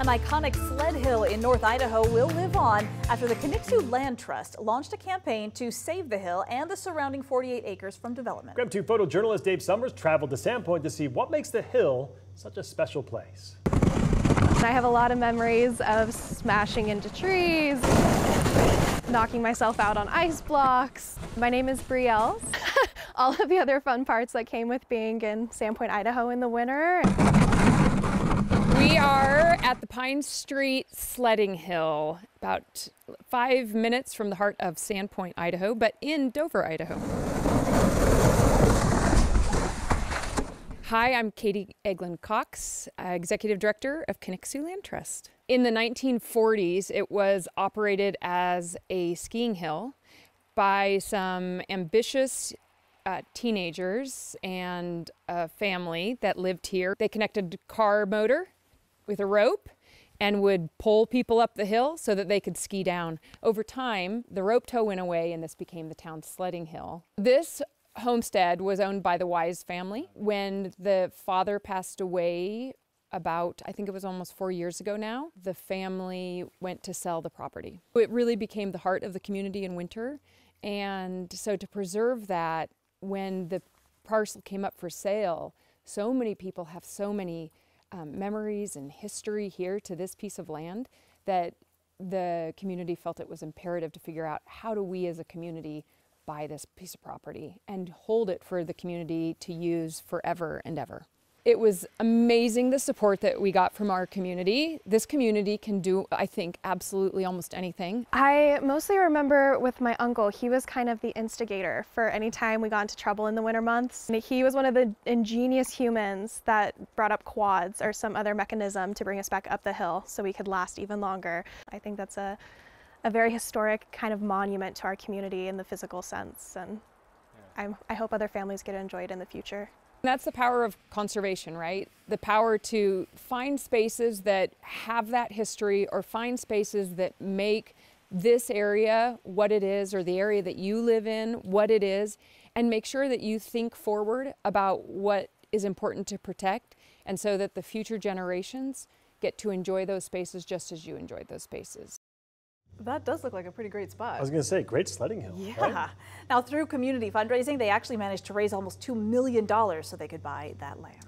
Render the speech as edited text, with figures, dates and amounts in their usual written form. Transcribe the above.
An iconic sled hill in North Idaho will live on after the Kaniksu Land Trust launched a campaign to save the hill and the surrounding 48 acres from development. KREM 2 photojournalist Dave Summers traveled to Sandpoint to see what makes the hill such a special place. I have a lot of memories of smashing into trees, knocking myself out on ice blocks. My name is Brielle. All of the other fun parts that came with being in Sandpoint, Idaho in the winter. We are at the Pine Street sledding hill, about 5 minutes from the heart of Sandpoint, Idaho, but in Dover, Idaho. Hi, I'm Katie Eglin-Cox, Executive Director of Kaniksu Land Trust. In the 1940s, it was operated as a skiing hill by some ambitious teenagers and a family that lived here. They connected a car motor with a rope and would pull people up the hill so that they could ski down. Over time, the rope tow went away and this became the town's sledding hill. This homestead was owned by the Wise family. When the father passed away about, I think it was almost 4 years ago now, the family went to sell the property. It really became the heart of the community in winter. And so to preserve that, when the parcel came up for sale, so many people have so many memories and history here to this piece of land that the community felt it was imperative to figure out, how do we as a community buy this piece of property and hold it for the community to use forever and ever. It was amazing, the support that we got from our community. This community can do, I think, absolutely almost anything. I mostly remember with my uncle, he was kind of the instigator for any time we got into trouble in the winter months. He was one of the ingenious humans that brought up quads or some other mechanism to bring us back up the hill so we could last even longer. I think that's a very historic kind of monument to our community in the physical sense, and I hope other families get to enjoy it in the future. That's the power of conservation, right? The power to find spaces that have that history, or find spaces that make this area what it is, or the area that you live in what it is, and make sure that you think forward about what is important to protect, and so that the future generations get to enjoy those spaces just as you enjoyed those spaces. That does look like a pretty great spot. I was going to say, great sledding hill. Yeah. Right? Now, through community fundraising, they actually managed to raise almost $2 million so they could buy that land.